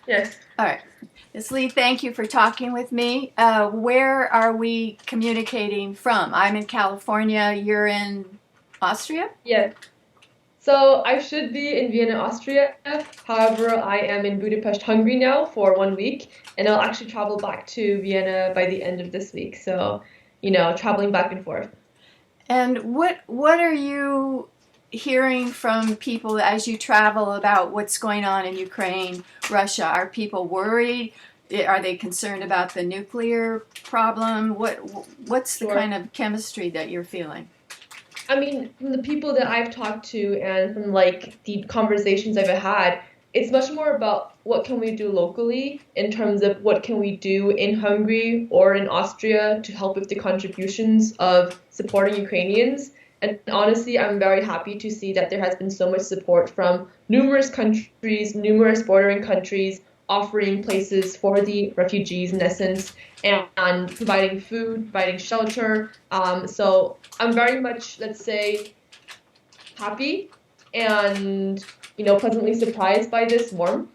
Yes. All right. Ms. Lee, thank you for talking with me. Where are we communicating from? I'm in California. You're in Austria? Yes. So I should be in Vienna, Austria. However, I am in Budapest, Hungary now for 1 week, and I'll actually travel back to Vienna by the end of this week. So, traveling back and forth. And what are you hearing from people as you travel about what's going on in Ukraine, Russia? Are people worried? Are they concerned about the nuclear problem? What's the Sure. kind of chemistry that you're feeling? I mean, from the people that I've talked to and from like the conversations I've had, it's much more about what can we do locally in terms of what can we do in Hungary or in Austria to help with the contributions of supporting Ukrainians. And honestly, I'm very happy to see that there has been so much support from numerous countries, numerous bordering countries offering places for the refugees in essence and providing food, providing shelter. So I'm very much, let's say, happy and pleasantly surprised by this warmth.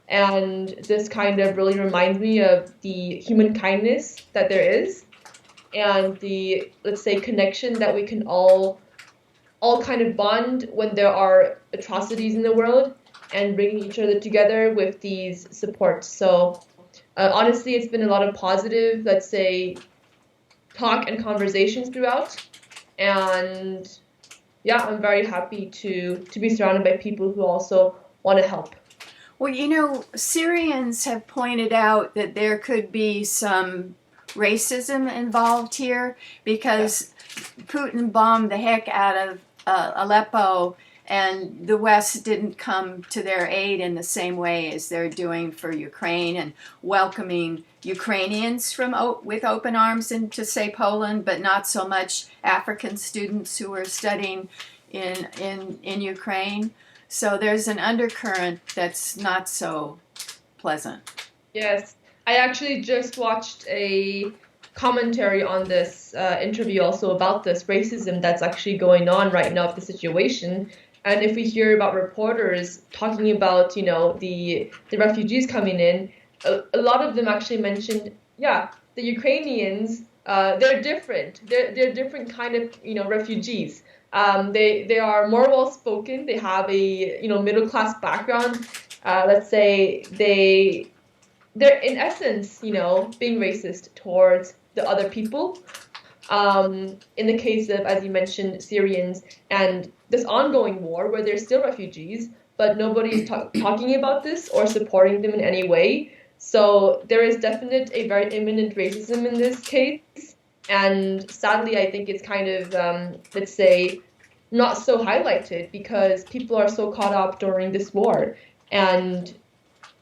And this kind of really reminds me of the human kindness that there is and the, let's say, connection that we can all kind of bond when there are atrocities in the world and bringing each other together with these supports. So honestly, it's been a lot of positive, let's say, talk and conversations throughout. And yeah, I'm very happy to be surrounded by people who also want to help. Well, Syrians have pointed out that there could be some racism involved here Yeah. because Putin bombed the heck out of Aleppo, and the West didn't come to their aid in the same way as they're doing for Ukraine and welcoming Ukrainians with open arms into, say, Poland, but not so much African students who are studying in Ukraine. So there's an undercurrent that's not so pleasant. Yes, I actually just watched a commentary on this interview also about this racism that's actually going on right now with the situation. And if we hear about reporters talking about, the refugees coming in, a lot of them actually mentioned, yeah, the Ukrainians, they're different. They're different kind of, refugees. They are more well spoken. They have a, middle class background. Let's say they're in essence, being racist towards the other people. In the case of, as you mentioned, Syrians and this ongoing war where they're still refugees, but nobody is talking about this or supporting them in any way. So there is definite a very imminent racism in this case. And sadly, I think it's kind of, let's say, not so highlighted because people are so caught up during this war. And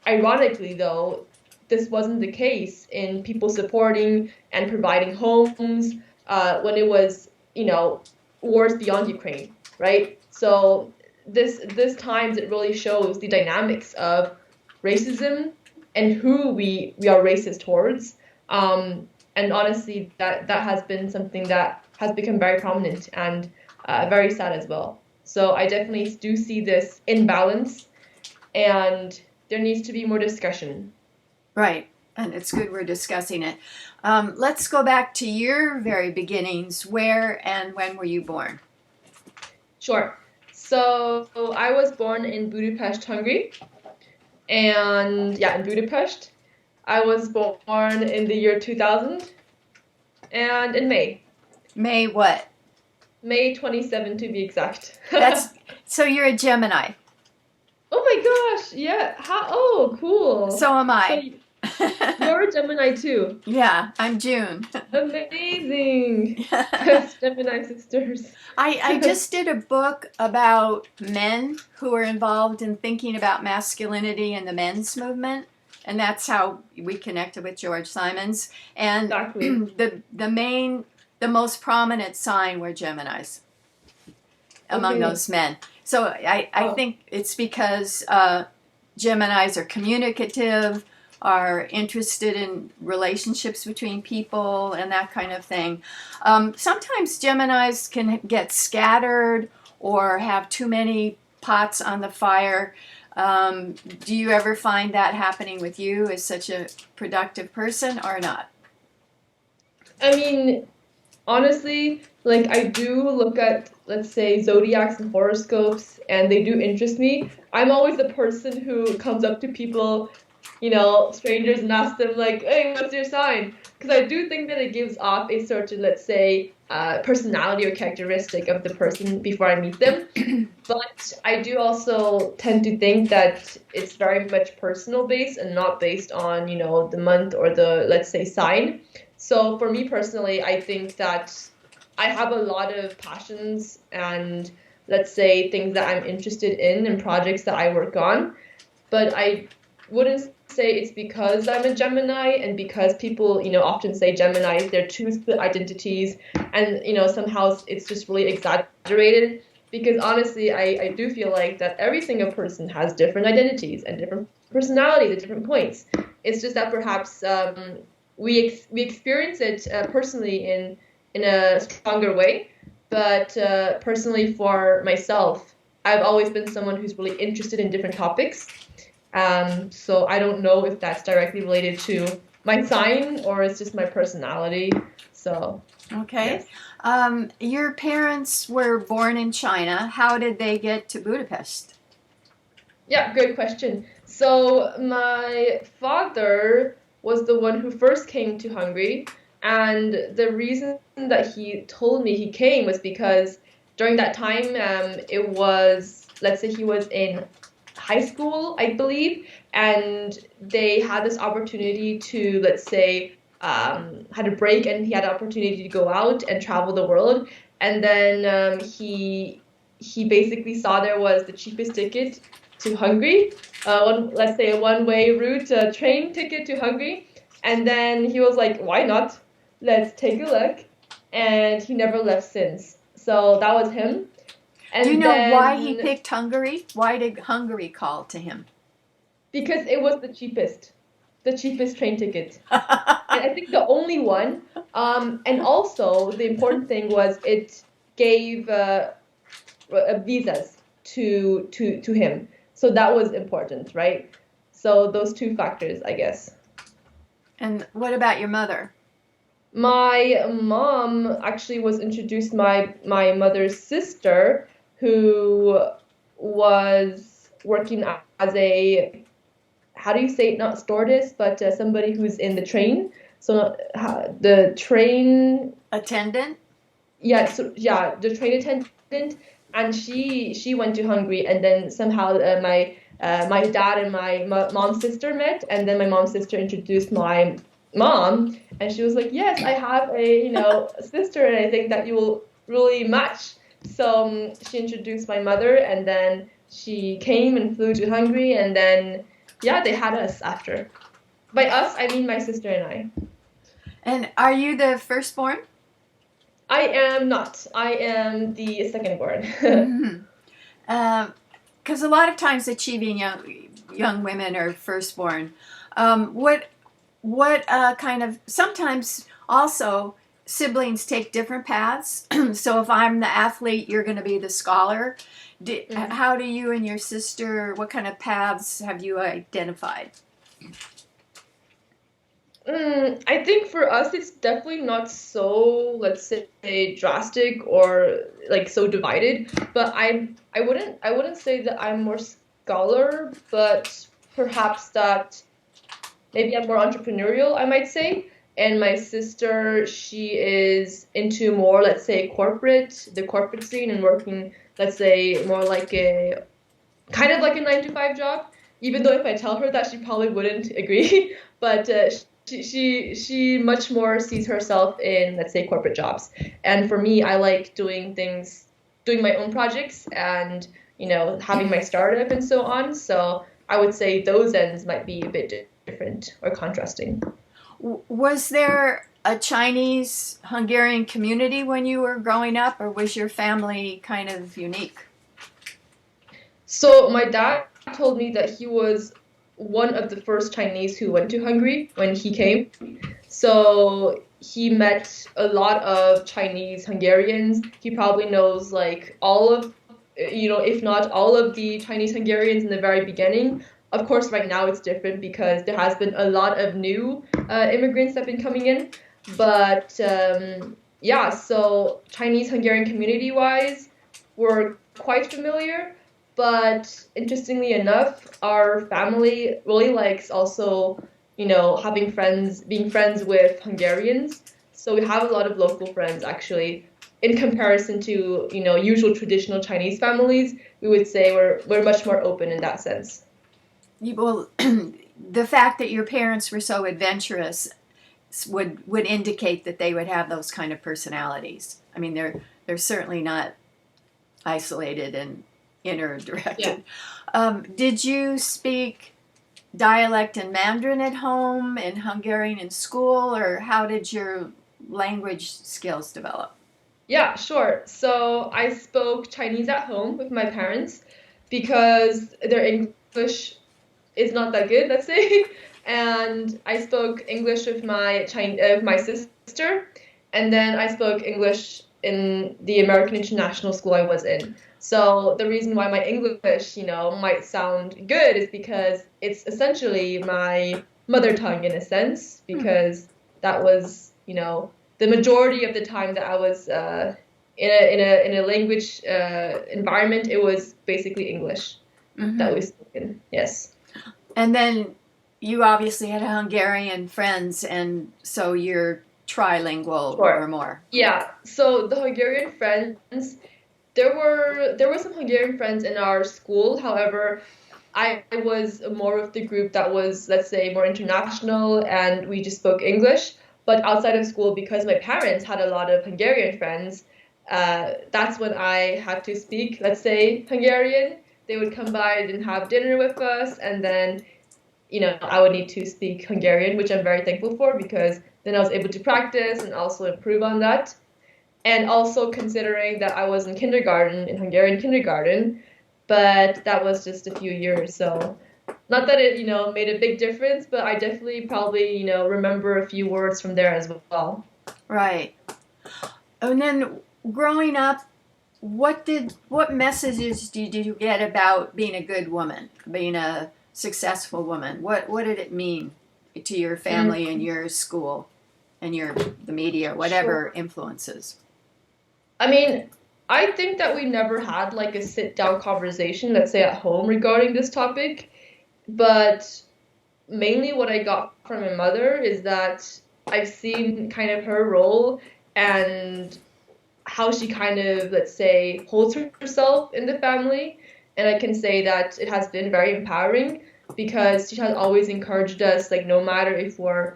ironically, though, this wasn't the case in people supporting and providing homes when it was, wars beyond Ukraine, right? So this times it really shows the dynamics of racism and who we are racist towards. And honestly, that has been something that has become very prominent and very sad as well. So I definitely do see this imbalance, and there needs to be more discussion. Right. And it's good we're discussing it. Let's go back to your very beginnings. Where and when were you born? Sure. So I was born in Budapest, Hungary, and yeah, in Budapest. I was born in the year 2000 and in May. May what? May 27 to be exact. That's so you're a Gemini. Oh my gosh, yeah. How? Oh, cool. So am So I. you're a Gemini too. Yeah, I'm June. Amazing. Yes, Gemini sisters. I just did a book about men who are involved in thinking about masculinity and the men's movement. And that's how we connected with George Simons. And Exactly. the most prominent sign were Geminis among Okay. those men. So I Oh, think it's because Geminis are communicative, are interested in relationships between people and that kind of thing. Sometimes Geminis can get scattered or have too many pots on the fire. Do you ever find that happening with you as such a productive person or not? I mean, honestly, like I do look at, let's say, zodiacs and horoscopes, and they do interest me. I'm always the person who comes up to people, strangers, and asks them like, "Hey, what's your sign?" Because I do think that it gives off a certain, let's say, personality or characteristic of the person before I meet them. But I do also tend to think that it's very much personal based and not based on, the month or the, let's say, sign. So for me personally, I think that I have a lot of passions and, let's say, things that I'm interested in and projects that I work on. But I wouldn't say it's because I'm a Gemini and because people, often say Geminis, they're two split identities, and, somehow it's just really exaggerated. Because honestly, I do feel like that every single person has different identities and different personalities at different points. It's just that perhaps we experience it personally in a stronger way. But personally, for myself, I've always been someone who's really interested in different topics. So I don't know if that's directly related to my sign or it's just my personality. So okay. yes. Your parents were born in China. How did they get to Budapest? Yeah, great question. So my father was the one who first came to Hungary, and the reason that he told me he came was because during that time, it was, let's say he was in high school, I believe, and they had this opportunity to, let's say, had a break, and he had an opportunity to go out and travel the world. And then he basically saw there was the cheapest ticket to Hungary, let's say a one-way route train ticket to Hungary. And then he was like, why not? Let's take a look. And he never left since. So that was him. And do you know then, why he picked Hungary? Why did Hungary call to him? Because it was the cheapest train ticket. And I think the only one. And also, the important thing was it gave visas to him. So that was important, right? So those two factors, I guess. And what about your mother? My mom actually was introduced my mother's sister, who was working as a, how do you say it, not stewardess, but somebody who's in the train. So the train attendant. Yeah, so yeah, the train attendant, and she went to Hungary, and then somehow my dad and my mom's sister met, and then my mom's sister introduced my mom, and she was like, yes, I have a sister, and I think that you will really match. So she introduced my mother, and then she came and flew to Hungary, and then yeah, they had us after. By us, I mean my sister and I. And are you the firstborn? I am not. I am the secondborn. Because a lot of times achieving young women are firstborn. What kind of, sometimes also siblings take different paths. So if I'm the athlete, you're going to be the scholar. How do you and your sister, what kind of paths have you identified? I think for us, it's definitely not so, let's say, drastic or like so divided. But I wouldn't say that I'm more scholar, but perhaps that maybe I'm more entrepreneurial, I might say. And my sister, she is into more, let's say, the corporate scene, and working, let's say, more like a kind of like a 9-to-5 job. Even though if I tell her that, she probably wouldn't agree. But she much more sees herself in, let's say, corporate jobs. And for me, I like doing my own projects, and having my startup and so on. So I would say those ends might be a bit different or contrasting. Was there a Chinese Hungarian community when you were growing up, or was your family kind of unique? So my dad told me that he was one of the first Chinese who went to Hungary when he came. So he met a lot of Chinese Hungarians. He probably knows like all of if not all of the Chinese Hungarians in the very beginning. Of course, right now it's different because there has been a lot of new immigrants that have been coming in. But yeah, so Chinese Hungarian community wise, we're quite familiar. But interestingly enough, our family really likes also, having friends, being friends with Hungarians. So we have a lot of local friends actually. In comparison to, usual traditional Chinese families, we would say we're much more open in that sense. Well, the fact that your parents were so adventurous would indicate that they would have those kind of personalities. I mean, they're certainly not isolated and inner directed. Yeah. Did you speak dialect and Mandarin at home and Hungarian in school, or how did your language skills develop? Yeah, sure. So I spoke Chinese at home with my parents because their English is not that good, let's say. And I spoke English with my sister, and then I spoke English in the American international school I was in. So the reason why my English, might sound good is because it's essentially my mother tongue in a sense, because that was, the majority of the time that I was in a language environment, it was basically English that we spoken. Yes. And then you obviously had Hungarian friends, and so you're trilingual or more. Yeah. So the Hungarian friends, there were some Hungarian friends in our school. However, I was more of the group that was, let's say, more international, and we just spoke English. But outside of school, because my parents had a lot of Hungarian friends, that's when I had to speak, let's say, Hungarian. They would come by and have dinner with us, and then, I would need to speak Hungarian, which I'm very thankful for, because then I was able to practice and also improve on that. And also considering that I was in Hungarian kindergarten, but that was just a few years, so not that it, made a big difference, but I definitely probably, remember a few words from there as well. Right. And then growing up, what messages did you get about being a good woman, being a successful woman? What did it mean to your family and your school and the media, whatever influences? I mean, I think that we never had like a sit-down conversation, let's say at home, regarding this topic. But mainly what I got from my mother is that I've seen kind of her role and how she kind of, let's say, holds herself in the family. And I can say that it has been very empowering because she has always encouraged us, like, no matter if we're,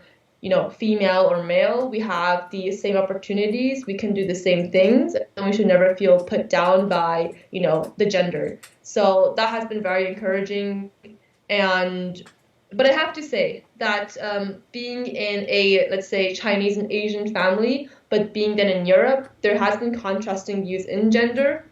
female or male, we have the same opportunities, we can do the same things, and we should never feel put down by, the gender. So that has been very encouraging. But I have to say that being in a, let's say, Chinese and Asian family, but being then in Europe, there has been contrasting views in gender.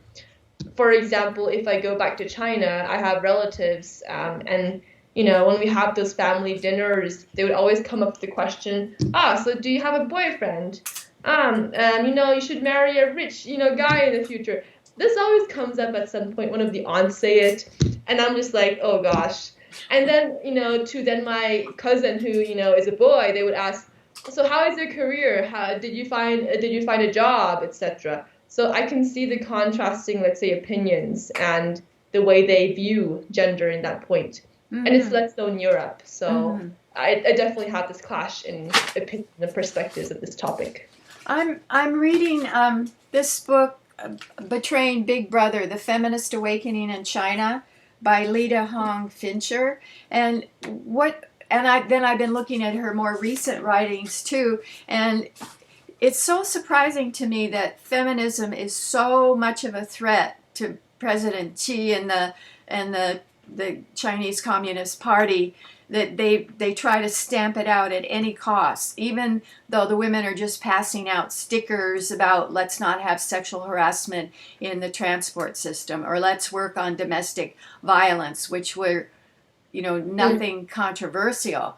For example, if I go back to China, I have relatives, and when we have those family dinners, they would always come up with the question, so do you have a boyfriend? You should marry a rich, guy in the future. This always comes up at some point. One of the aunts say it, and I'm just like, oh gosh. And then, to my cousin who, is a boy, they would ask, so how is your career? How did you find a job, etc. So I can see the contrasting, let's say, opinions and the way they view gender in that point. And it's less so in Europe. So I definitely have this clash in opinion and perspectives of this topic. I'm reading this book, Betraying Big Brother, The Feminist Awakening in China, by Lida Hong Fincher, and I've been looking at her more recent writings too, and it's so surprising to me that feminism is so much of a threat to President Xi and the Chinese Communist Party that they try to stamp it out at any cost, even though the women are just passing out stickers about let's not have sexual harassment in the transport system, or let's work on domestic violence, which were, nothing controversial.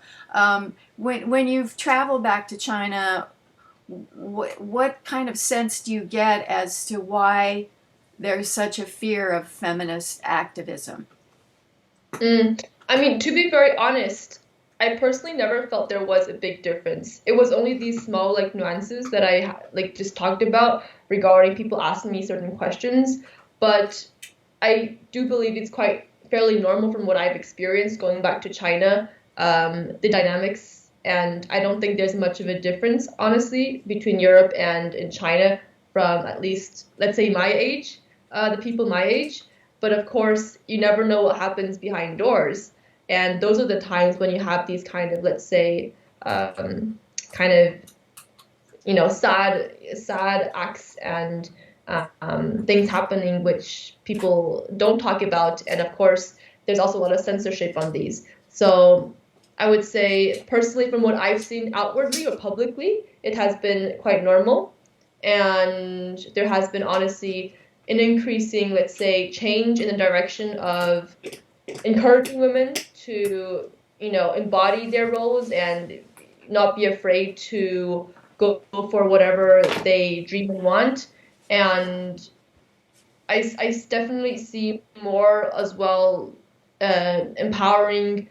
When you've traveled back to China, what kind of sense do you get as to why there's such a fear of feminist activism? I mean, to be very honest, I personally never felt there was a big difference. It was only these small like nuances that I like just talked about regarding people asking me certain questions, but I do believe it's quite fairly normal from what I've experienced going back to China, the dynamics, and I don't think there's much of a difference, honestly, between Europe and in China from at least, let's say, my age, the people my age. But of course, you never know what happens behind doors. And those are the times when you have these kind of, let's say, kind of, sad acts and things happening which people don't talk about. And of course, there's also a lot of censorship on these. So I would say, personally, from what I've seen outwardly or publicly, it has been quite normal. And there has been, honestly, an increasing, let's say, change in the direction of encouraging women to, embody their roles and not be afraid to go for whatever they dream and want. And I definitely see more as well empowering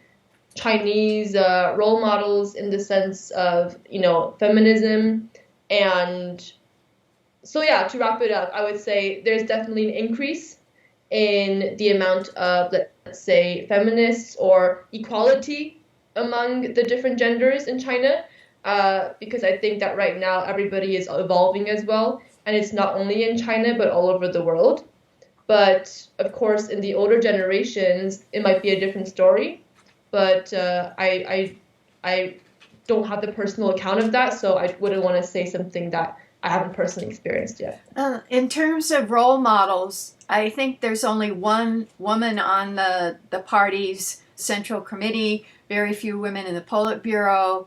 Chinese role models in the sense of, feminism. And so, yeah, to wrap it up, I would say there's definitely an increase in the amount of, let's say, feminists or equality among the different genders in China, because I think that right now everybody is evolving as well, and it's not only in China but all over the world. But of course, in the older generations, it might be a different story. But I don't have the personal account of that, so I wouldn't want to say something that I haven't personally experienced yet. In terms of role models, I think there's only one woman on the party's central committee, very few women in the Politburo.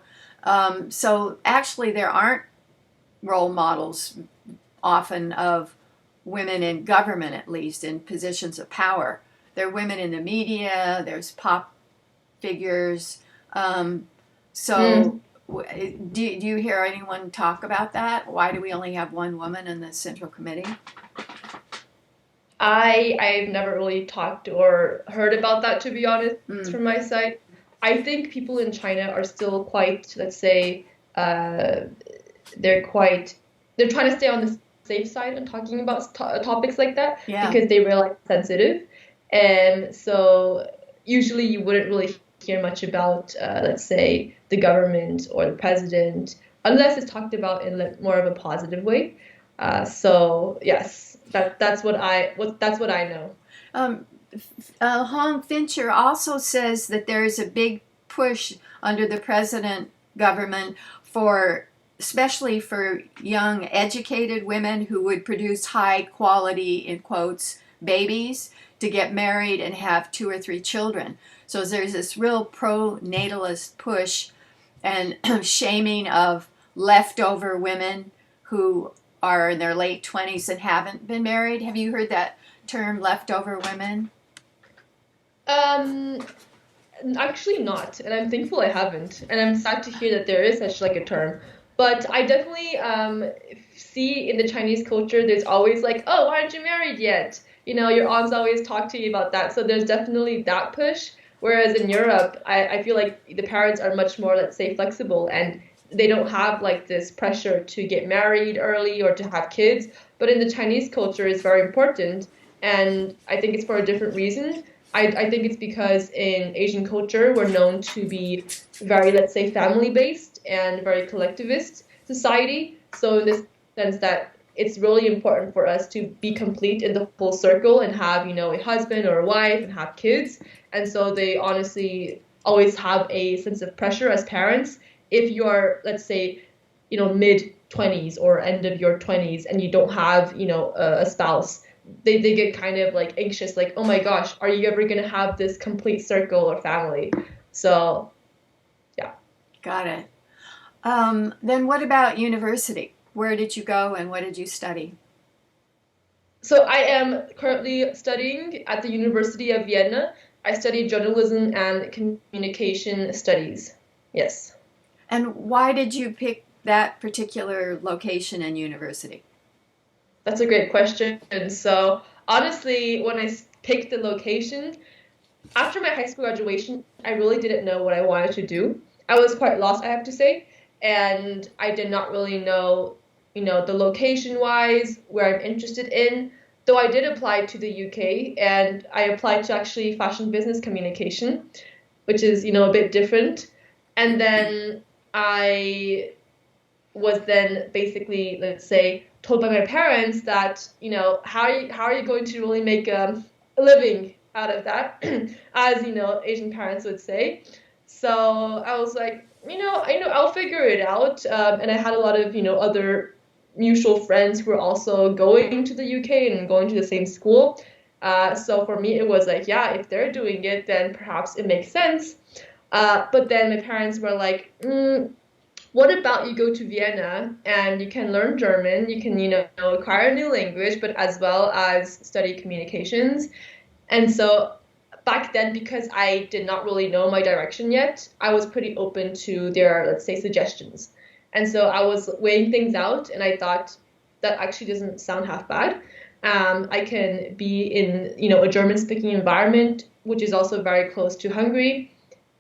So actually there aren't role models often of women in government, at least in positions of power. There are women in the media, there's pop figures. Do you hear anyone talk about that? Why do we only have one woman in the Central Committee? I've never really talked or heard about that, to be honest, from my side. I think people in China are still quite, let's say, they're trying to stay on the safe side and talking about topics like that because they realize it's sensitive. And so usually you wouldn't really hear much about, let's say, the government or the president, unless it's talked about in more of a positive way. So yes, that's what I know. Hong Fincher also says that there's a big push under the present government for, especially for young educated women who would produce high quality, in quotes, babies, to get married and have 2 or 3 children. So there's this real pro-natalist push and shaming of leftover women who are in their late 20s and haven't been married. Have you heard that term, leftover women? Actually not, and I'm thankful I haven't, and I'm sad to hear that there is such like a term. But I definitely see in the Chinese culture, there's always like, oh, why aren't you married yet? Your aunts always talk to you about that. So there's definitely that push. Whereas in Europe, I feel like the parents are much more, let's say, flexible, and they don't have like this pressure to get married early or to have kids. But in the Chinese culture, it's very important, and I think it's for a different reason. I think it's because in Asian culture, we're known to be very, let's say, family-based and very collectivist society. So in this sense that it's really important for us to be complete in the full circle and have, a husband or a wife and have kids. And so they honestly always have a sense of pressure as parents. If you're, let's say, mid-20s or end of your 20s and you don't have, a spouse, they get kind of like anxious, like, oh my gosh, are you ever going to have this complete circle or family? So, yeah. Got it. Then what about university? Where did you go and what did you study? So I am currently studying at the University of Vienna. I study journalism and communication studies. Yes. And why did you pick that particular location and university? That's a great question. And so honestly, when I picked the location, after my high school graduation, I really didn't know what I wanted to do. I was quite lost, I have to say, and I did not really know, the location-wise, where I'm interested in. Though I did apply to the UK, and I applied to actually fashion business communication, which is, a bit different. And then I was then basically, let's say, told by my parents that, how are you going to really make a living out of that, as, Asian parents would say. So I was like, I know I'll figure it out. And I had a lot of, other mutual friends who were also going to the UK and going to the same school. So for me, it was like, yeah, if they're doing it, then perhaps it makes sense. But then my parents were like, what about you go to Vienna and you can learn German, you can, acquire a new language, but as well as study communications. And so back then, because I did not really know my direction yet, I was pretty open to their, let's say, suggestions. And so I was weighing things out, and I thought that actually doesn't sound half bad. I can be in, a German-speaking environment, which is also very close to Hungary,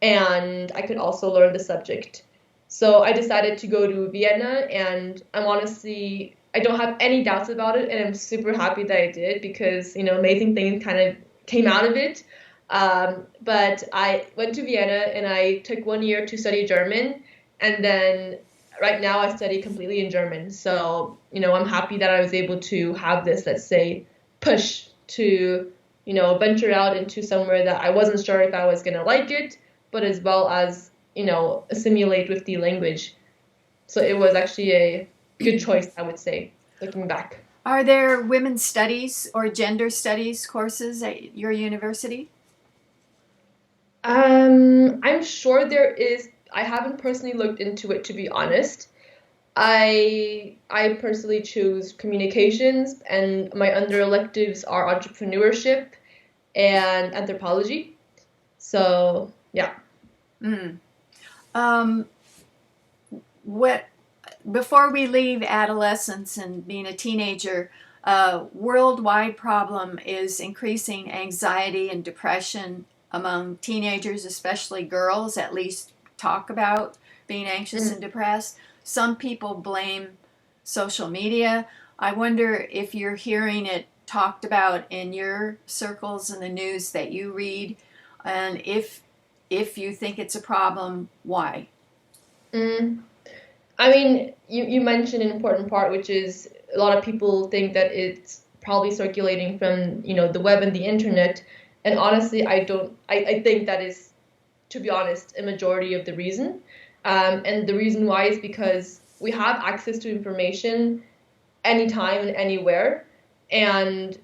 and I could also learn the subject. So I decided to go to Vienna, and I'm honestly, I don't have any doubts about it, and I'm super happy that I did because, amazing things kind of came out of it. But I went to Vienna, and I took 1 year to study German, and then right now I study completely in German. So, I'm happy that I was able to have this, let's say, push to, venture out into somewhere that I wasn't sure if I was going to like it, but as well as, assimilate with the language. So it was actually a good choice, I would say, looking back. Are there women's studies or gender studies courses at your university? I'm sure there is. I haven't personally looked into it, to be honest. I personally choose communications, and my under electives are entrepreneurship and anthropology. So yeah. Mm. What before we leave adolescence and being a teenager, a worldwide problem is increasing anxiety and depression among teenagers, especially girls. At least talk about being anxious and depressed. Some people blame social media. I wonder if you're hearing it talked about in your circles in the news that you read, and if you think it's a problem, why? I mean, you mentioned an important part, which is a lot of people think that it's probably circulating from, the web and the internet. And honestly, I think that is, to be honest, a majority of the reason. And the reason why is because we have access to information anytime and anywhere. And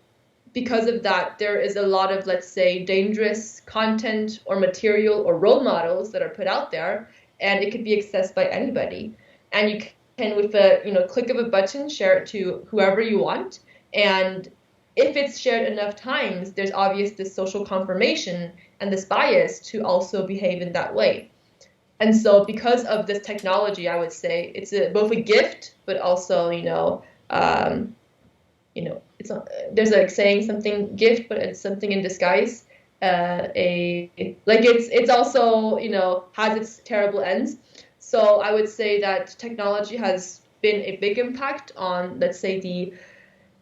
because of that, there is a lot of, let's say, dangerous content or material or role models that are put out there, and it could be accessed by anybody. And you can, with a click of a button, share it to whoever you want. And if it's shared enough times, there's obvious this social confirmation and this bias to also behave in that way. And so because of this technology, I would say it's both a gift, but also, it's not, there's like saying something gift, but it's something in disguise. It's also, has its terrible ends. So I would say that technology has been a big impact on, let's say,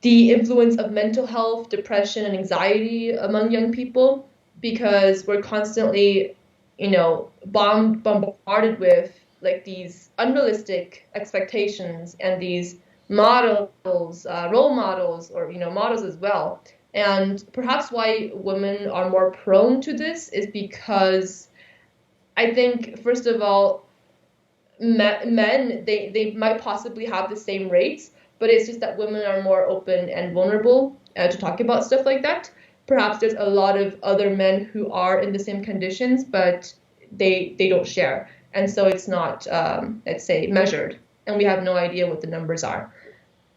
the influence of mental health, depression, and anxiety among young people, because we're constantly, bombarded with like these unrealistic expectations and these models, role models, or models as well. And perhaps why women are more prone to this is because I think, first of all, men they might possibly have the same rates, but it's just that women are more open and vulnerable to talk about stuff like that. Perhaps there's a lot of other men who are in the same conditions, but they don't share, and so it's not, let's say, measured, and we have no idea what the numbers are.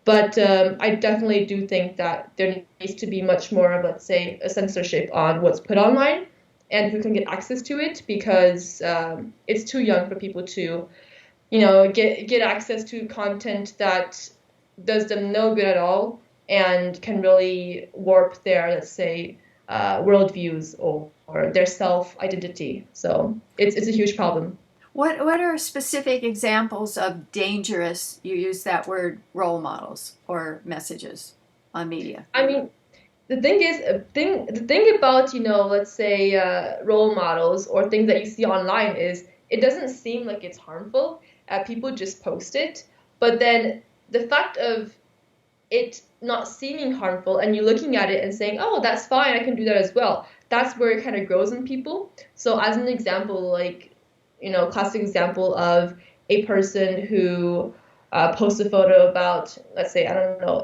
But I definitely do think that there needs to be much more of, let's say, a censorship on what's put online and who can get access to it, because it's too young for people to, get access to content that does them no good at all, and can really warp their, let's say, worldviews or their self-identity. So it's a huge problem. What are specific examples of dangerous, you use that word, role models or messages on media? I mean, the thing is, the thing about, let's say role models or things that you see online is it doesn't seem like it's harmful. People just post it. But then the fact of it not seeming harmful and you looking at it and saying, oh, that's fine, I can do that as well. That's where it kind of grows in people. So as an example, like, classic example of a person who posts a photo about, let's say, I don't know,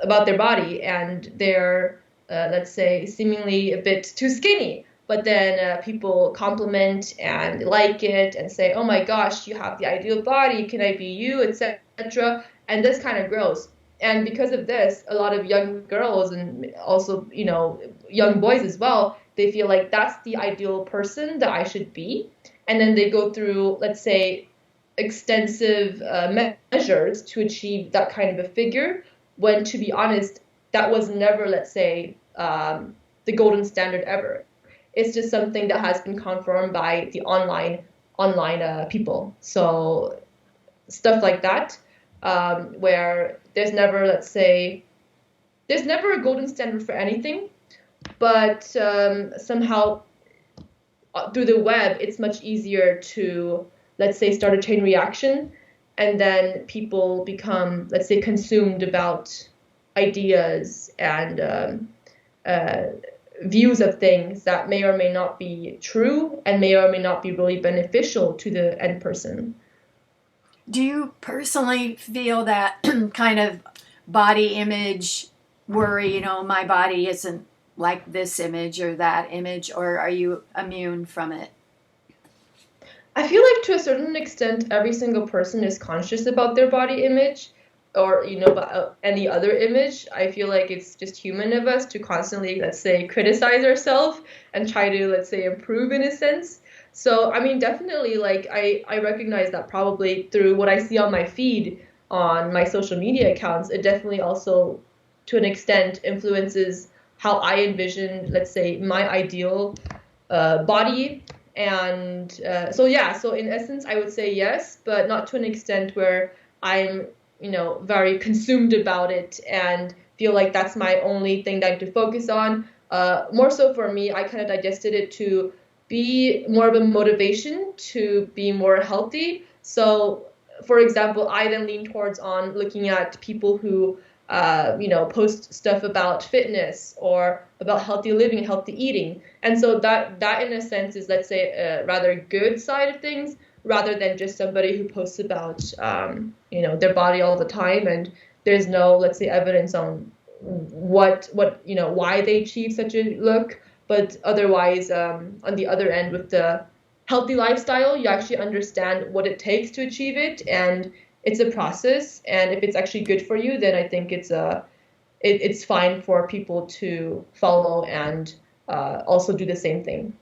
about their body, and they're, let's say, seemingly a bit too skinny. But then people compliment and like it and say, oh my gosh, you have the ideal body, can I be you, etc. And this kind of grows. And because of this, a lot of young girls and also, young boys as well, they feel like that's the ideal person that I should be. And then they go through, let's say, extensive measures to achieve that kind of a figure, when, to be honest, that was never, let's say, the golden standard ever. It's just something that has been confirmed by the online people. So stuff like that, where there's never, let's say, there's never a golden standard for anything, but somehow through the web, it's much easier to, let's say, start a chain reaction, and then people become, let's say, consumed about ideas and views of things that may or may not be true and may or may not be really beneficial to the end person. Do you personally feel that kind of body image worry, my body isn't like this image or that image, or are you immune from it? I feel like to a certain extent, every single person is conscious about their body image, or, about any other image. I feel like it's just human of us to constantly, let's say, criticize ourselves and try to, let's say, improve in a sense. So, I mean, definitely, like, I recognize that probably through what I see on my feed on my social media accounts, it definitely also, to an extent, influences how I envision, let's say, my ideal body. And so in essence, I would say yes, but not to an extent where I'm, very consumed about it and feel like that's my only thing that I have to focus on. More so for me, I kind of digested it to be more of a motivation to be more healthy. So, for example, I then lean towards on looking at people who post stuff about fitness or about healthy living, healthy eating. And so that in a sense is, let's say, a rather good side of things, rather than just somebody who posts about, their body all the time. And there's no, let's say, evidence on what why they achieve such a look. But otherwise, on the other end, with the healthy lifestyle, you actually understand what it takes to achieve it, and it's a process. And if it's actually good for you, then I think it's fine for people to follow and also do the same thing.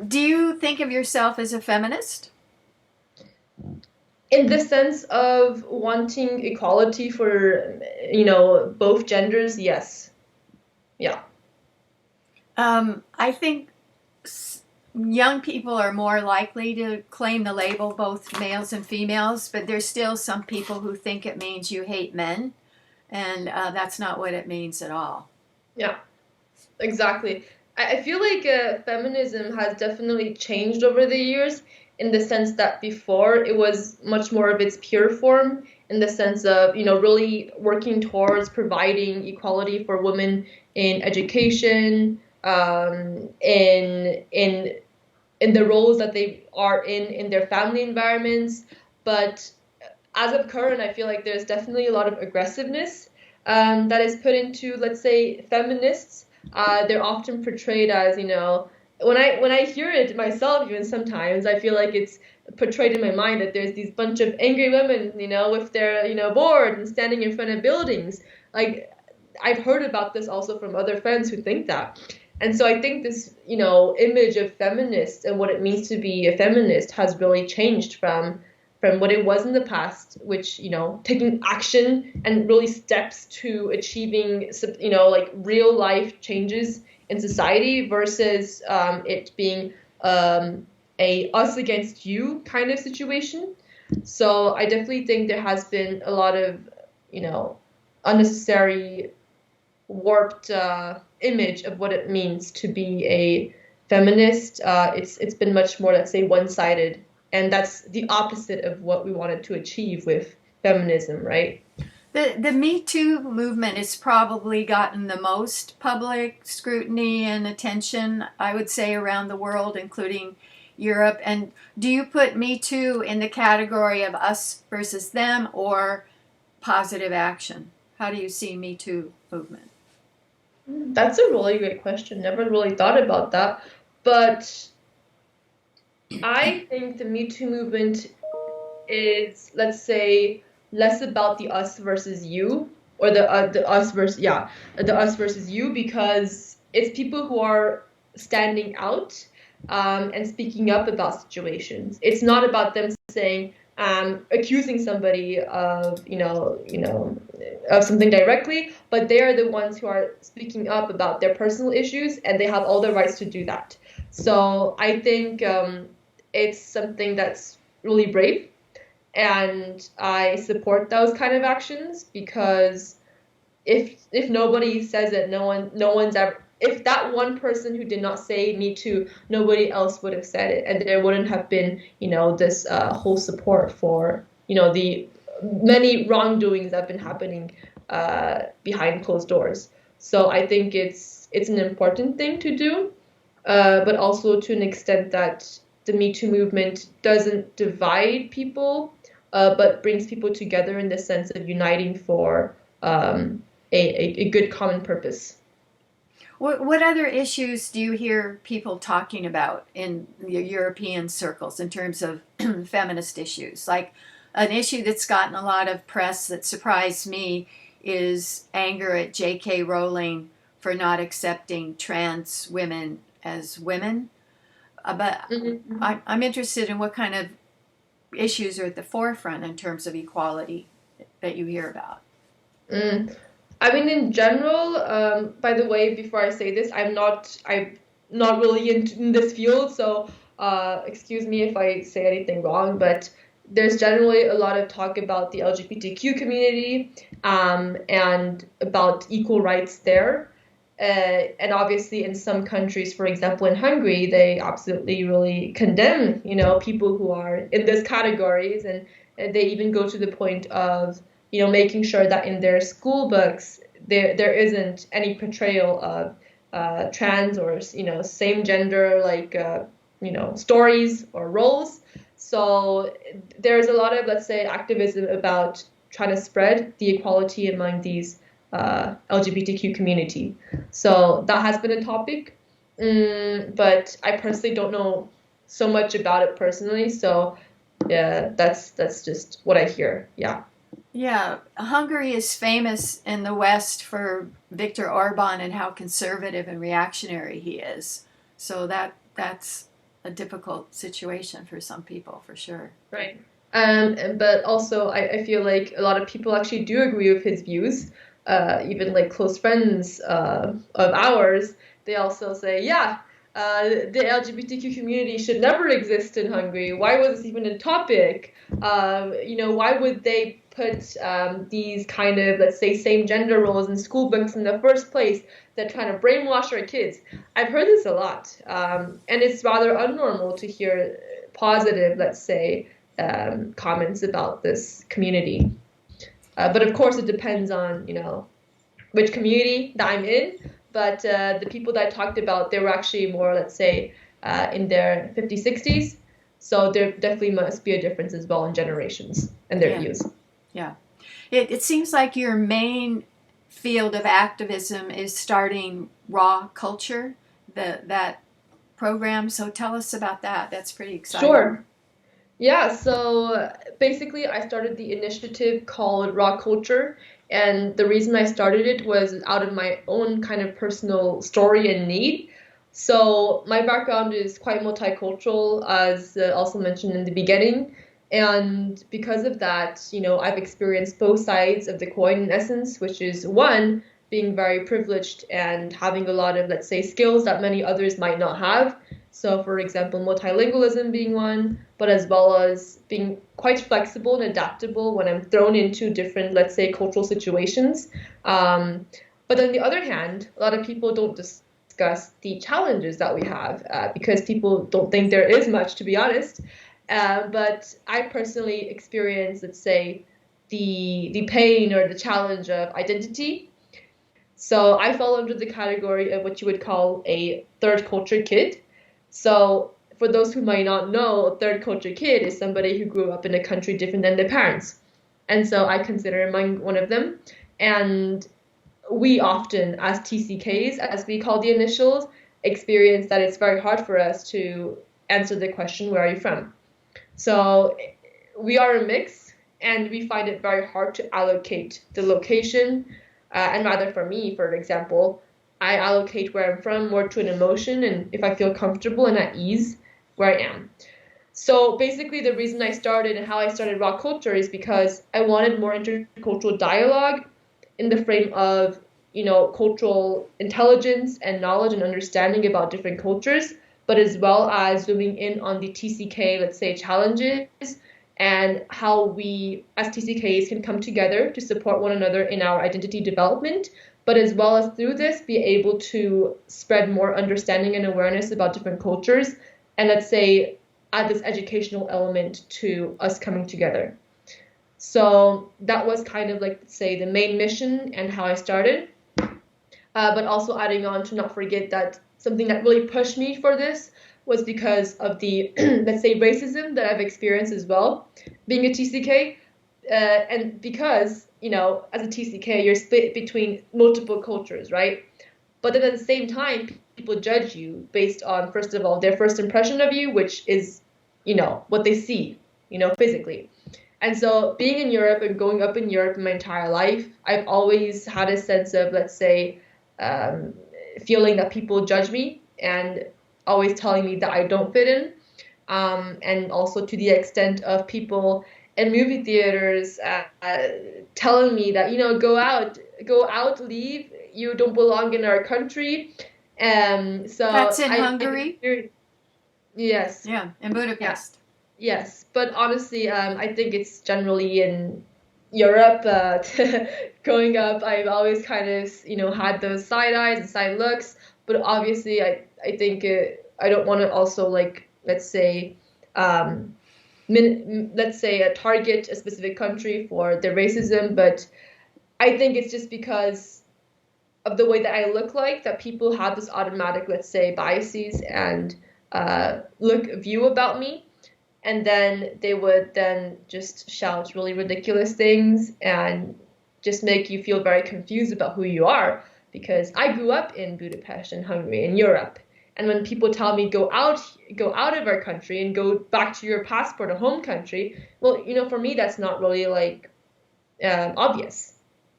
Do you think of yourself as a feminist? In the sense of wanting equality for, both genders, yes. Yeah. I think young people are more likely to claim the label both males and females, but there's still some people who think it means you hate men, and that's not what it means at all. Yeah, exactly. I feel like feminism has definitely changed over the years, in the sense that before it was much more of its pure form, in the sense of, really working towards providing equality for women in education, in the roles that they are in their family environments. But as of current, I feel like there's definitely a lot of aggressiveness that is put into, let's say, feminists. They're often portrayed as, when I hear it myself, even sometimes, I feel like it's portrayed in my mind that there's these bunch of angry women, with their, board and standing in front of buildings. Like, I've heard about this also from other friends who think that. And so I think this, image of feminist and what it means to be a feminist has really changed from from what it was in the past, which, taking action and really steps to achieving, like real life changes in society versus it being a us against you kind of situation. So I definitely think there has been a lot of, unnecessary warped image of what it means to be a feminist. It's been much more, let's say, one-sided, and that's the opposite of what we wanted to achieve with feminism, right? The Me Too movement has probably gotten the most public scrutiny and attention, I would say, around the world, including Europe. And do you put Me Too in the category of us versus them or positive action? How do you see Me Too movement? That's a really great question. Never really thought about that. But I think the Me Too movement is, let's say, less about the us versus you, or the us versus you, because it's people who are standing out and speaking up about situations. It's not about them saying, accusing somebody of, of something directly, but they are the ones who are speaking up about their personal issues, and they have all the rights to do that. So I think it's something that's really brave, and I support those kind of actions, because if nobody says it, no one's ever. If that one person who did not say Me Too, nobody else would have said it, and there wouldn't have been, this whole support for, the many wrongdoings that have been happening behind closed doors. So I think it's an important thing to do, but also to an extent that the Me Too movement doesn't divide people, but brings people together in the sense of uniting for a good common purpose. What other issues do you hear people talking about in the European circles in terms of feminist issues? Like an issue that's gotten a lot of press that surprised me is anger at J.K. Rowling for not accepting trans women as women. But I'm interested in what kind of issues are at the forefront in terms of equality that you hear about. I mean, in general, by the way, before I say this, I'm not really in this field, so excuse me if I say anything wrong, but there's generally a lot of talk about the LGBTQ community and about equal rights there. And obviously in some countries, for example, in Hungary, they absolutely really condemn, people who are in these categories, and they even go to the point of making sure that in their school books there isn't any portrayal of trans or same gender stories or roles. So there's a lot of, let's say, activism about trying to spread the equality among these LGBTQ community. So that has been a topic, but I personally don't know so much about it personally. So yeah, that's just what I hear. Yeah. Yeah, Hungary is famous in the West for Viktor Orban and how conservative and reactionary he is. So that's a difficult situation for some people, for sure. Right. But also, I feel like a lot of people actually do agree with his views. Even like close friends of ours, they also say, yeah, the LGBTQ community should never exist in Hungary. Why was this even a topic? Why would they put these kind of, let's say, same gender roles in school books in the first place? They're trying to brainwash our kids. I've heard this a lot, and it's rather unnormal to hear positive, let's say, comments about this community. But of course, it depends on, which community that I'm in. But the people that I talked about, they were actually more, let's say, in their 50s, 60s. So there definitely must be a difference as well in generations and their views. Yeah. It seems like your main field of activism is starting Raw Culture, that program. So tell us about that. That's pretty exciting. Sure. Yeah, so basically I started the initiative called Raw Culture, and the reason I started it was out of my own kind of personal story and need. So my background is quite multicultural, as also mentioned in the beginning. And because of that, I've experienced both sides of the coin in essence, which is one, being very privileged and having a lot of, let's say, skills that many others might not have. So, for example, multilingualism being one, but as well as being quite flexible and adaptable when I'm thrown into different, let's say, cultural situations. But on the other hand, a lot of people don't discuss the challenges that we have because people don't think there is much, to be honest. But I personally experience, let's say, the pain or the challenge of identity. So I fall under the category of what you would call a third culture kid. So for those who might not know, a third culture kid is somebody who grew up in a country different than their parents. And so I consider myself one of them. And we often, as TCKs, as we call the initials, experience that it's very hard for us to answer the question, where are you from? So we are a mix, and we find it very hard to allocate the location. And rather for me, for example, I allocate where I'm from more to an emotion and if I feel comfortable and at ease where I am. So basically the reason I started and how I started Raw Culture is because I wanted more intercultural dialogue in the frame of, cultural intelligence and knowledge and understanding about different cultures, but as well as zooming in on the TCK, let's say, challenges and how we as TCKs can come together to support one another in our identity development, but as well as through this be able to spread more understanding and awareness about different cultures and, let's say, add this educational element to us coming together. So that was kind of like, say, the main mission and how I started. But also adding on to not forget that something that really pushed me for this was because of the, let's say, racism that I've experienced as well, being a TCK. And because, as a TCK, you're split between multiple cultures, right? But then at the same time, people judge you based on, first of all, their first impression of you, which is, what they see, physically. And so being in Europe and growing up in Europe my entire life, I've always had a sense of, let's say, feeling that people judge me and always telling me that I don't fit in. And also to the extent of people in movie theaters telling me that, go out, leave, you don't belong in our country. So that's in Hungary? Yes. Yeah, in Budapest. Yeah. Yes, but honestly, I think it's generally in Europe. Growing up, I've always kind of, had those side eyes and side looks. But obviously, I think I don't want to also, like, let's say, target a specific country for their racism. But I think it's just because of the way that I look like that people have this automatic, let's say, biases and view about me. And then they would then just shout really ridiculous things and just make you feel very confused about who you are. Because I grew up in Budapest in Hungary, in Europe. And when people tell me go out of our country and go back to your passport or home country, well, for me, that's not really like obvious.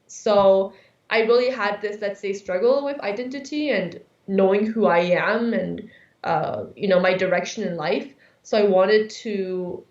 So I really had this, let's say, struggle with identity and knowing who I am and, my direction in life. So I wanted to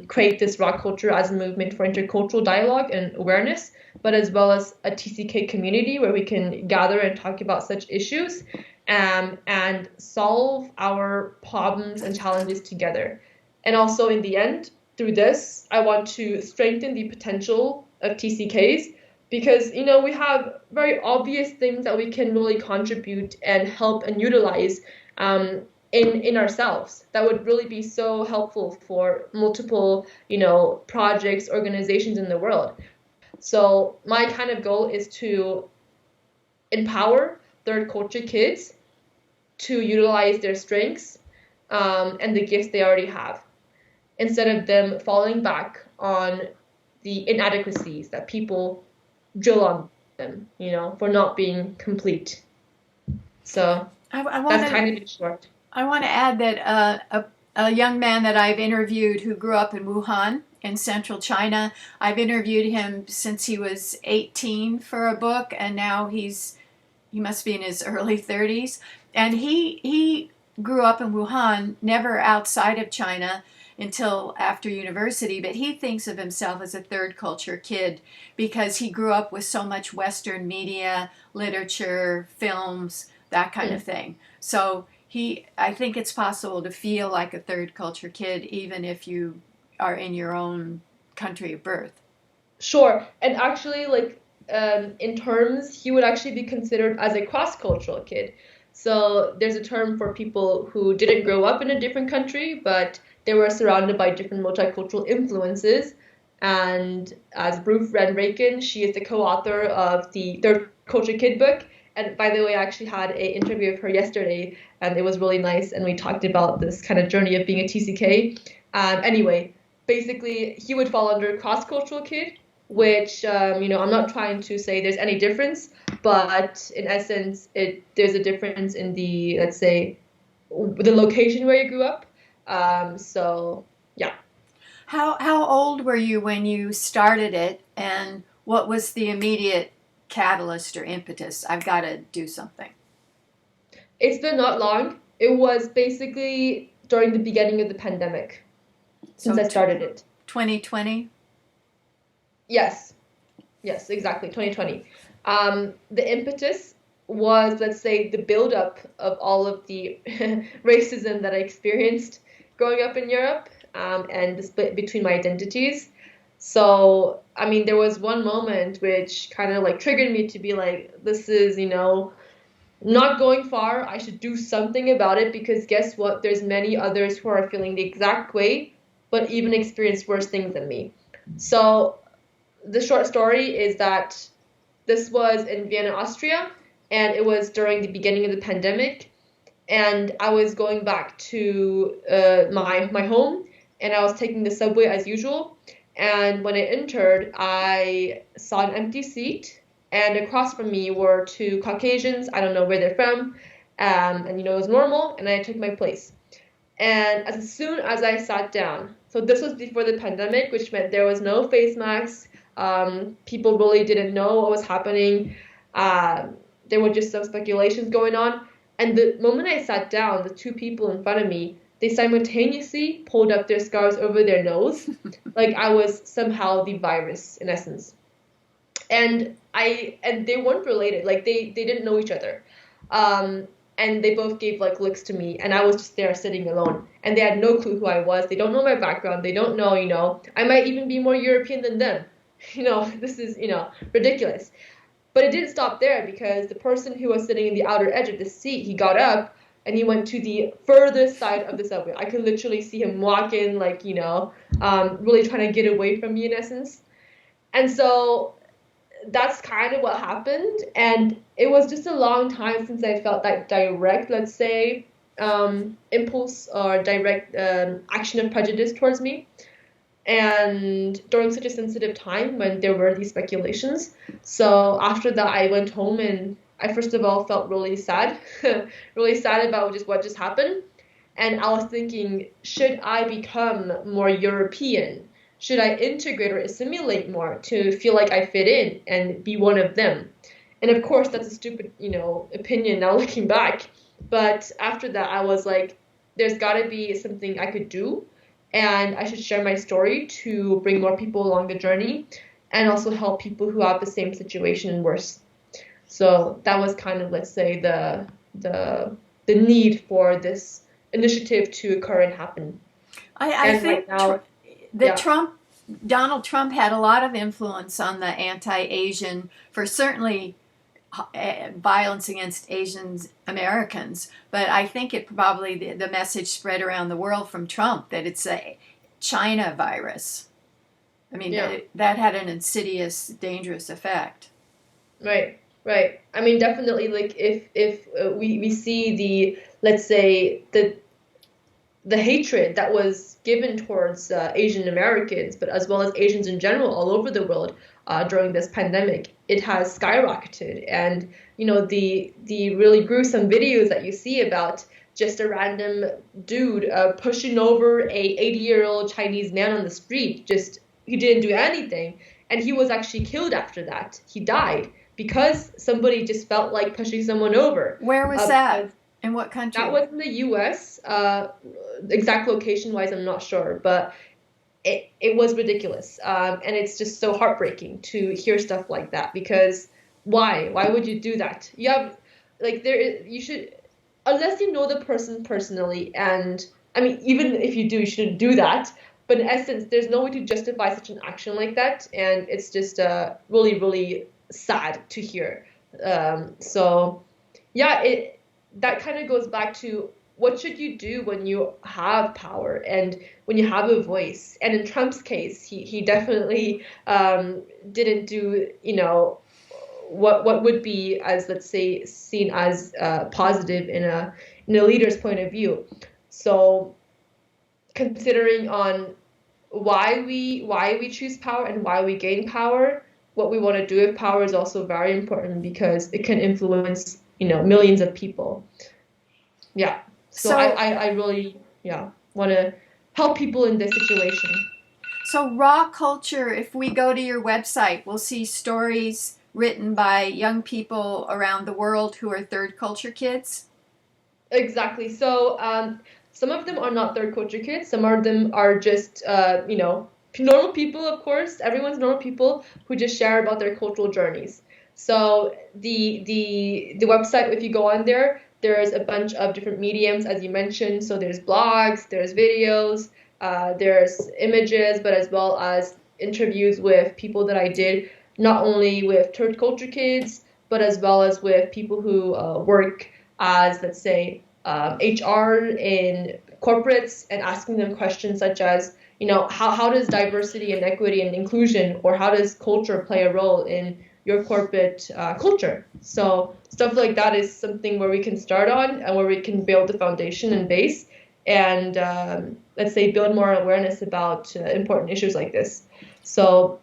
create this Raw Culture as a movement for intercultural dialogue and awareness, but as well as a TCK community where we can gather and talk about such issues and solve our problems and challenges together. And also in the end, through this, I want to strengthen the potential of TCKs because, we have very obvious things that we can really contribute and help and utilize in ourselves that would really be so helpful for multiple, projects, organizations in the world. So my kind of goal is to empower third culture kids to utilize their strengths and the gifts they already have, instead of them falling back on the inadequacies that people drill on them, for not being complete. So that's kind of in short. I want to add that a young man that I've interviewed who grew up in Wuhan in central China, I've interviewed him since he was 18 for a book, and now he must be in his early 30s. And he grew up in Wuhan, never outside of China, until after university, but he thinks of himself as a third culture kid because he grew up with so much Western media, literature, films, that kind of thing. So I think it's possible to feel like a third culture kid even if you are in your own country of birth. Sure. And actually, like, in terms, he would actually be considered as a cross-cultural kid. So there's a term for people who didn't grow up in a different country, but they were surrounded by different multicultural influences. And as Ruth Van Raken, she is the co-author of the Third Culture Kid book. And by the way, I actually had an interview with her yesterday, and it was really nice. And we talked about this kind of journey of being a TCK. Anyway, basically, he would fall under cross-cultural kid, which, I'm not trying to say there's any difference, but in essence, there's a difference in the, let's say, the location where you grew up. So, yeah. How old were you when you started it, and what was the immediate catalyst or impetus? I've got to do something. It's been not long. It was basically during the beginning of the pandemic since I started it. 2020? Yes, exactly, 2020. The impetus was, let's say, the buildup of all of the racism that I experienced growing up in Europe, and the split between my identities. So, I mean, there was one moment which kind of like triggered me to be like, this is, not going far. I should do something about it because guess what? There's many others who are feeling the exact way, but even experience worse things than me. So, the short story is that this was in Vienna, Austria, and it was during the beginning of the pandemic, and I was going back to my home, and I was taking the subway as usual, and when I entered, I saw an empty seat, and across from me were two Caucasians. I don't know where they're from, and it was normal, and I took my place. And as soon as I sat down, so this was before the pandemic, which meant there was no face masks. People really didn't know what was happening. There were just some speculations going on. And the moment I sat down, the two people in front of me, they simultaneously pulled up their scarves over their nose, like I was somehow the virus, in essence. And they weren't related, like they didn't know each other. And they both gave like looks to me, and I was just there sitting alone. And they had no clue who I was. They don't know my background. They don't know, I might even be more European than them. This is, ridiculous. But it didn't stop there because the person who was sitting in the outer edge of the seat, he got up and he went to the furthest side of the subway. I could literally see him walking, like, really trying to get away from me in essence. And so that's kind of what happened. And it was just a long time since I felt that direct, let's say, impulse or direct action of prejudice towards me. And during such a sensitive time when there were these speculations. So after that, I went home and I first of all felt really sad, really sad about what just happened. And I was thinking, should I become more European? Should I integrate or assimilate more to feel like I fit in and be one of them? And of course, that's a stupid, opinion now looking back. But after that, I was like, there's got to be something I could do. And I should share my story to bring more people along the journey and also help people who have the same situation and worse. So that was kind of, let's say, the need for this initiative to occur and happen. I think right now, Donald Trump had a lot of influence on the anti-Asian, for certainly violence against Asian Americans, but I think it probably the message spread around the world from Trump that it's a China virus. I mean, that had an insidious, dangerous effect. Right. I mean, definitely, like if we see the, let's say, the hatred that was given towards Asian Americans, but as well as Asians in general all over the world during this pandemic, it has skyrocketed. And, the really gruesome videos that you see about just a random dude pushing over a 80-year-old Chinese man on the street, he didn't do anything. And he was actually killed after that. He died because somebody just felt like pushing someone over. Where was that? In what country? That was in the US. Exact location-wise, I'm not sure, but it was ridiculous. And it's just so heartbreaking to hear stuff like that, because why? Why would you do that? You have, like, you should, unless you know the person personally, and I mean, even if you do, you shouldn't do that. But in essence, there's no way to justify such an action like that, and it's just really, really sad to hear. So, yeah, that kind of goes back to what should you do when you have power and when you have a voice. And in Trump's case, he definitely didn't do, what would be, as let's say, seen as positive in a leader's point of view. So considering on why we choose power and why we gain power, what we want to do with power is also very important, because it can influence millions of people. Yeah. So I really want to help people in this situation. So raw culture, if we go to your website, we'll see stories written by young people around the world who are third culture kids? Exactly. So some of them are not third culture kids. Some of them are just, normal people, of course. Everyone's normal people who just share about their cultural journeys. So the website, if you go on there, there's a bunch of different mediums, as you mentioned. So there's blogs, there's videos, there's images, but as well as interviews with people that I did, not only with third culture kids, but as well as with people who work as, let's say, HR in corporates, and asking them questions such as, how does diversity and equity and inclusion, or how does culture play a role in your corporate culture? So stuff like that is something where we can start on, and where we can build the foundation and base, and let's say build more awareness about important issues like this. So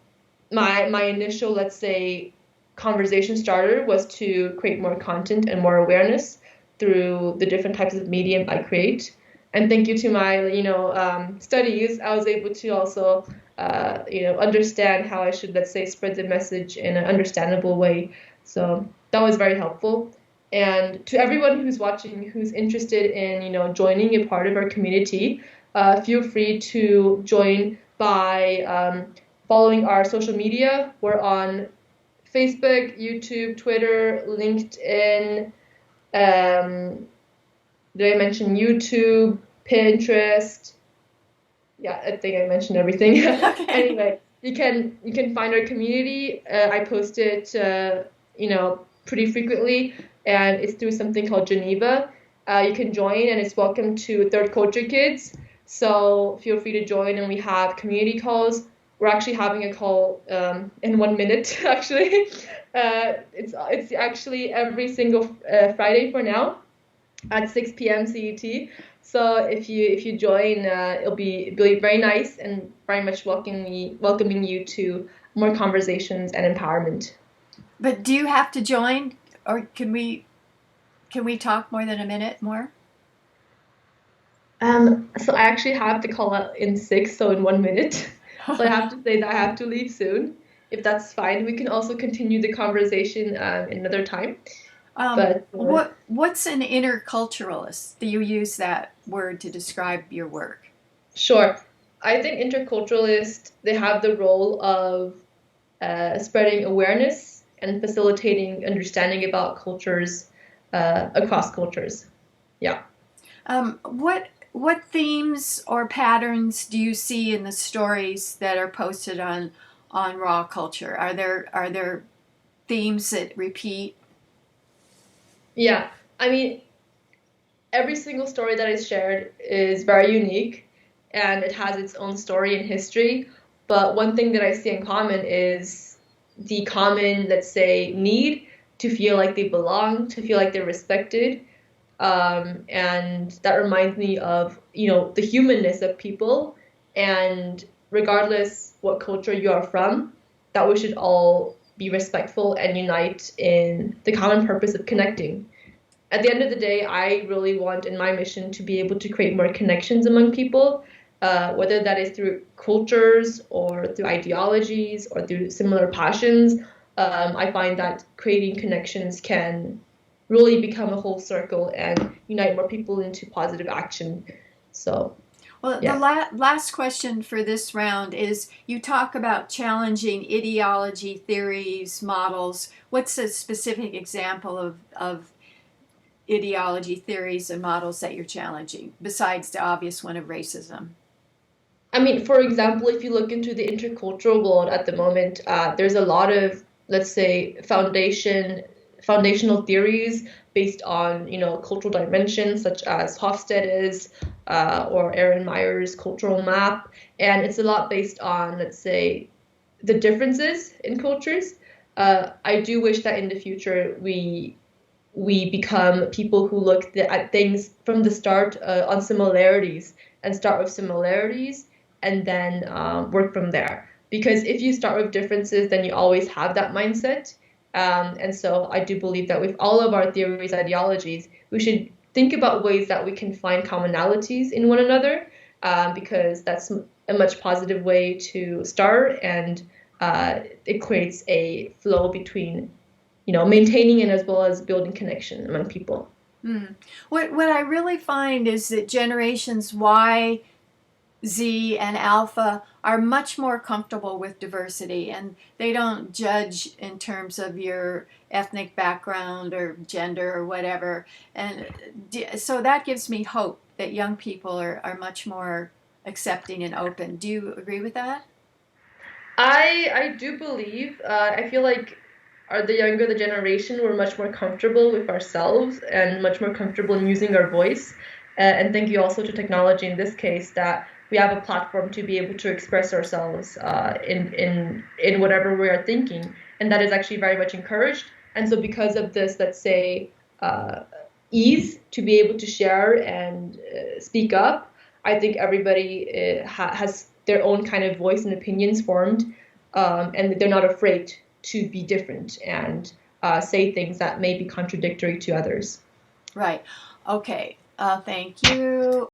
my initial, let's say, conversation starter was to create more content and more awareness through the different types of medium I create. And thank you to my, studies, I was able to also, understand how I should, let's say, spread the message in an understandable way. So that was very helpful. And to everyone who's watching, who's interested in, joining a part of our community, feel free to join by following our social media. We're on Facebook, YouTube, Twitter, LinkedIn. Did I mention YouTube, Pinterest? Yeah, I think I mentioned everything. Okay. Anyway, you can find our community. I post it, pretty frequently, and it's through something called Geneva. You can join, and it's welcome to third culture kids. So feel free to join, and we have community calls. We're actually having a call in 1 minute. Actually, it's actually every single Friday for now at 6 p.m. CET. So if you join, it'll be very nice, and very much welcoming you to more conversations and empowerment. But do you have to join, or can we talk more than a minute more? So I actually have to call out in 6, so in 1 minute. So I have to say that I have to leave soon. If that's fine, we can also continue the conversation another time. What's an interculturalist? Do you use that word to describe your work? Sure. I think interculturalists, they have the role of spreading awareness and facilitating understanding about cultures across cultures. Yeah. What themes or patterns do you see in the stories that are posted on Raw Culture? Are there themes that repeat? Yeah, I mean, every single story that is shared is very unique, and it has its own story and history. But one thing that I see in common is the common, let's say, need to feel like they belong, to feel like they're respected. And that reminds me of, the humanness of people, and regardless what culture you are from, that we should all be respectful and unite in the common purpose of connecting. At the end of the day, I really want in my mission to be able to create more connections among people, whether that is through cultures or through ideologies or through similar passions. I find that creating connections can really become a whole circle and unite more people into positive action. So, well, yeah. the last question for this round is, you talk about challenging ideology, theories, models. What's a specific example of ideology, theories, and models that you're challenging, besides the obvious one of racism? I mean, for example, if you look into the intercultural world at the moment, there's a lot of, let's say, foundational theories based on, cultural dimensions, such as Hofstede's or Aaron Meyer's cultural map, and it's a lot based on, let's say, the differences in cultures. I do wish that in the future we become people who look at things from the start on similarities and start with similarities and then work from there. Because if you start with differences, then you always have that mindset. And so I do believe that with all of our theories, ideologies, we should think about ways that we can find commonalities in one another, because that's a much positive way to start, and it creates a flow between, maintaining and as well as building connection among people. What I really find is that generations Y, Z, and Alpha are much more comfortable with diversity, and they don't judge in terms of your ethnic background or gender or whatever. And so that gives me hope that young people are much more accepting and open. Do you agree with that? I do believe, I feel like the generation, we're much more comfortable with ourselves and much more comfortable in using our voice. And thank you also to technology in this case, that we have a platform to be able to express ourselves in whatever we are thinking, and that is actually very much encouraged. And so because of this, let's say, ease to be able to share and speak up, I think everybody has their own kind of voice and opinions formed, and they're not afraid to be different and say things that may be contradictory to others. Right. Okay. Thank you.